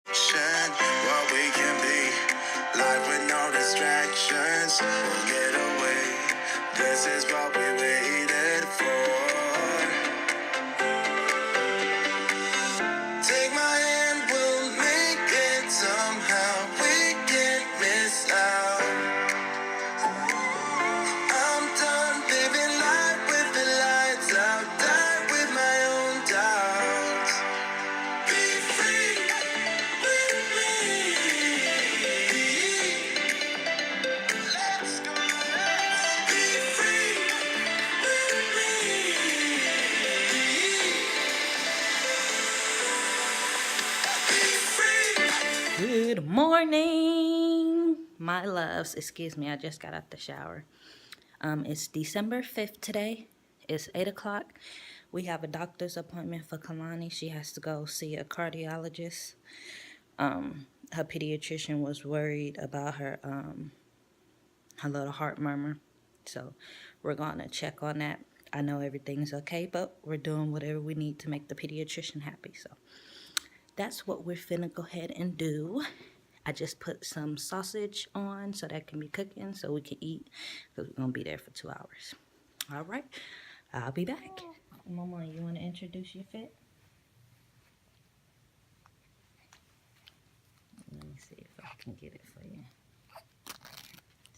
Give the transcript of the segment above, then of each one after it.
What we can be, life with no distractions, we'll get away. This is what we waited for. Take my hand, we'll make it somehow. We can't miss out. I'm done living life with the lights out, die with my own doubts. Be free with me. Let's go. Be free with me. Be free. Good morning, my loves. Excuse me, I just got out the shower. It's December 5th today. It's 8 o'clock. We have a doctor's appointment for Kalani. She has to go see a cardiologist. Her pediatrician was worried about her little heart murmur. So we're going to check on that. I know everything's okay, but we're doing whatever we need to make the pediatrician happy. So that's what we're finna go ahead and do. I just put some sausage on so that can be cooking so we can eat because we're going to be there for 2 hours. All right. I'll be back. Mama, you want to introduce your fit? Let me see if I can get it for you.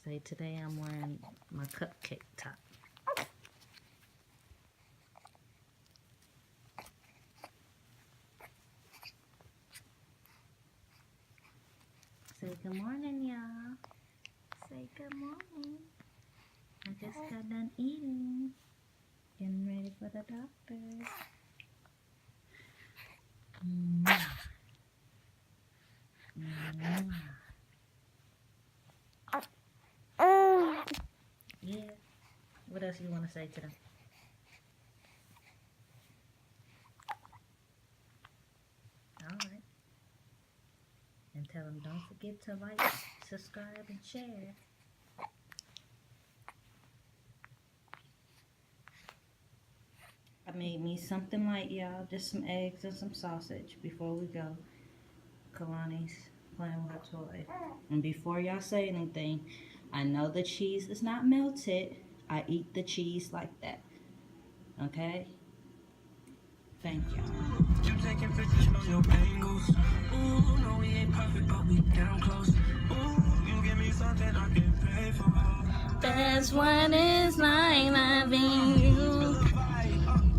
Say today I'm wearing my cupcake top. Say good morning, y'all. Say good morning. I just got done eating. Getting ready for the doctor. Yeah. What else you want to say to them? All right. And tell them don't forget to like, subscribe, and share. I made me something light, y'all. Just some eggs and some sausage before we go. Kalani's playing with her toy. And before y'all say anything, I know the cheese is not melted. I eat the cheese like that. Okay? Thank y'all. Keep taking pictures, know your angles. Ooh, no, we ain't perfect, but we down close. Ooh, you give me something I can pay for. That's what it's like loving you.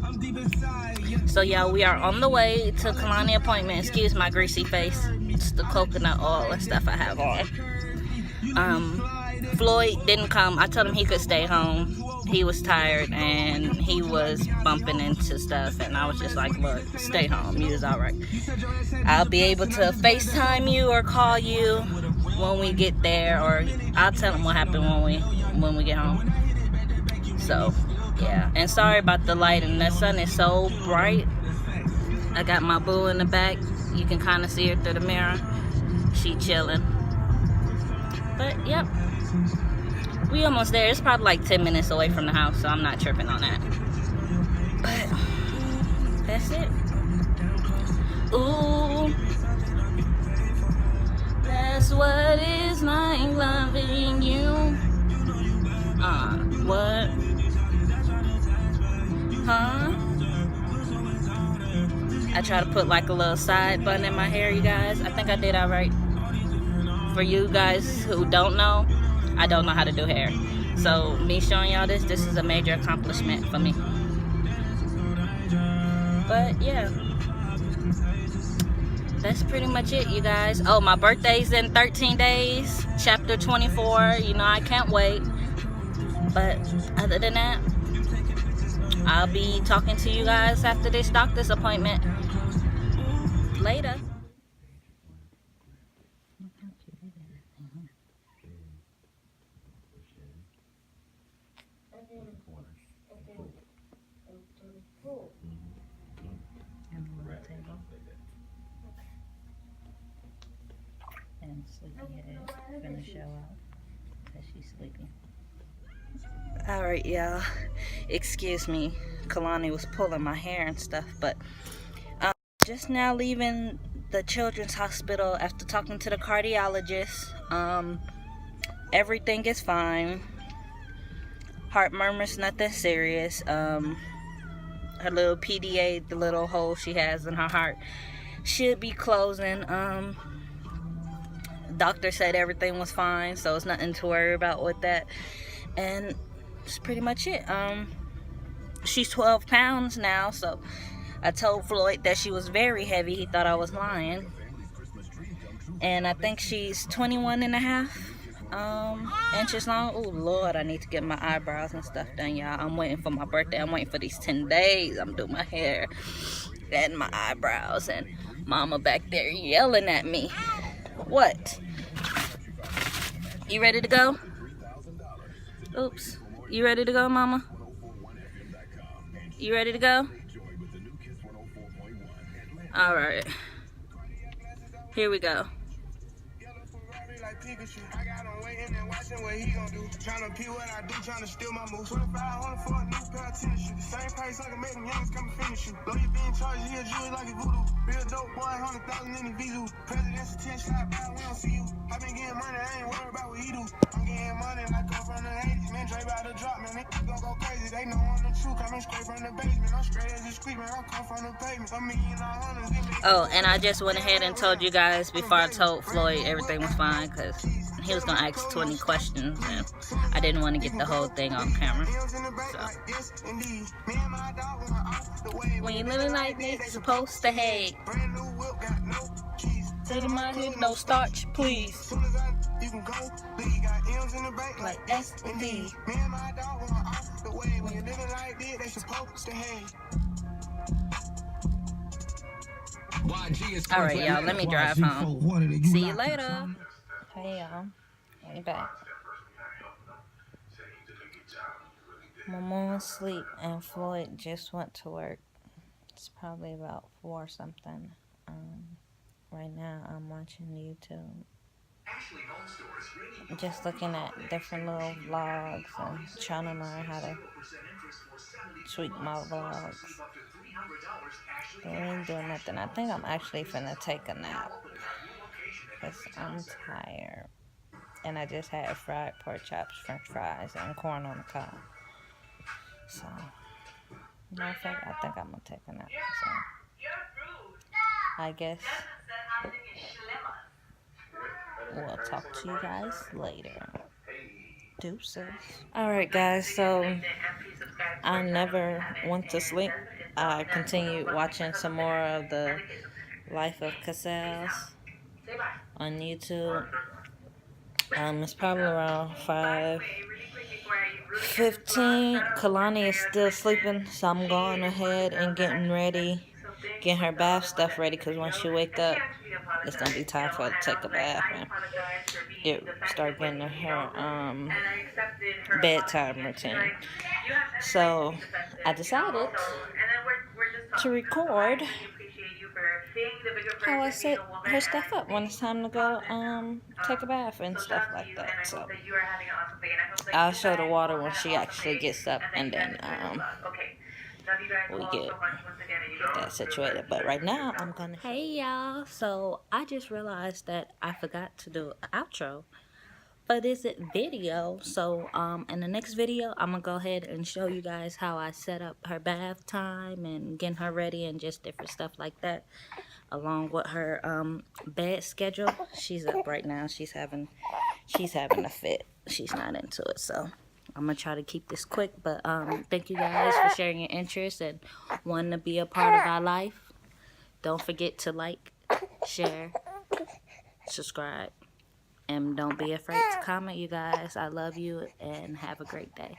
I'm deep inside. So y'all, we are on the way to Kalani appointment. Excuse my greasy face. It's the coconut oil and stuff I have on. Floyd didn't come. I told him he could stay home. He was tired and he was bumping into stuff, and I was just like, look, stay home. You was all right. I'll be able to FaceTime you or call you when we get there, or I'll tell him what happened when we get home. So yeah, and sorry about the light, and the sun is so bright. I got my boo in the back. You can kind of see her through the mirror. She chilling. But yep, we almost there. It's probably like 10 minutes away from the house, so I'm not tripping on that. But that's it. Ooh, that's what it's like loving you. What? Huh? I try to put like a little side bun in my hair, you guys. I think I did all right. For you guys who don't know, I don't know how to do hair. So me showing y'all this is a major accomplishment for me. But yeah, that's pretty much it, you guys. Oh, my birthday's in 13 days. Chapter 24. You know, I can't wait. But other than that, I'll be talking to you guys after this doctor's appointment. Later. And Sleepyhead gonna show out because she's sleeping. Alright, y'all. Excuse me. Kalani was pulling my hair and stuff, but just now leaving the children's hospital after talking to the cardiologist. Everything is fine. Heart murmurs, nothing serious. Her little PDA, the little hole she has in her heart, should be closing. Doctor said everything was fine, so it's nothing to worry about with that. And that's pretty much it. She's 12 pounds now, so I told Floyd that she was very heavy. He thought I was lying. And I think she's 21 and a half inches long. Oh Lord, I need to get my eyebrows and stuff done, y'all. I'm waiting for my birthday. I'm waiting for these 10 days. I'm doing my hair and my eyebrows, and Mama back there yelling at me. What? You ready to go? Oops. You ready to go, Mama? You ready to go? All right. Here we go. I got him waiting and watching what he gon' do. Tryna pee what I do, tryna steal my moves. 2500 for a new pair of tennis shoes. Same price I can make them youngins come and finish you. Though you being charged, he a jewelry like a voodoo. Real dope boy, 100,000 in the Vizu. President's attention, I buy, we don't see you. I been getting money, I ain't worried about what he do. I'm getting money, I come from the 80s. Man, Dre about to drop, man, they gon' go crazy. They know I'm the truth, coming straight from the basement. I'm straight as a squeak, man, I come from the pavement. A million $100s, give me. Oh, and I just went ahead and told you guys before I told Floyd everything was fine, because he was gonna ask 20 questions and I didn't want to get the whole thing on camera. So when you're living like this, you're supposed to hate. Sit in my head, no starch, please. Like S and D. All right, y'all, let me drive home. See you later. Hey, y'all. We back. My mom's asleep and Floyd just went to work. It's probably about 4 something. Right now I'm watching YouTube. Just looking at different little vlogs and trying to learn how to tweak my vlogs. But I ain't doing nothing. I think I'm actually finna take a nap because I'm tired. And I just had fried pork chops, french fries, and corn on the cob. So, matter of fact, I think I'm gonna take a nap. So, I guess we'll talk to you guys later. Deuces. Alright, guys, so I never went to sleep. I continued watching some more of the Life of Casals on YouTube. It's probably around 5:15. Kalani is still sleeping, so I'm going ahead and getting ready, getting her bath stuff ready, because when she wake up, it's gonna be time for her to take a bath and start getting her bedtime routine. So I decided to record how I set her stuff up when it's time to go take a bath and stuff like that. So I'll show the water when she actually gets up, and then we get that situated. But right now I'm gonna hey y'all, so I just realized that I forgot to do an outro for this video. So in the next video I'm gonna go ahead and show you guys how I set up her bath time and getting her ready and just different stuff like that, along with her bed schedule. She's up right now. She's having a fit. She's not into it, so I'm gonna try to keep this quick. But thank you guys for sharing your interest and wanting to be a part of our life. Don't forget to like, share, subscribe, and don't be afraid to comment, you guys. I love you and have a great day.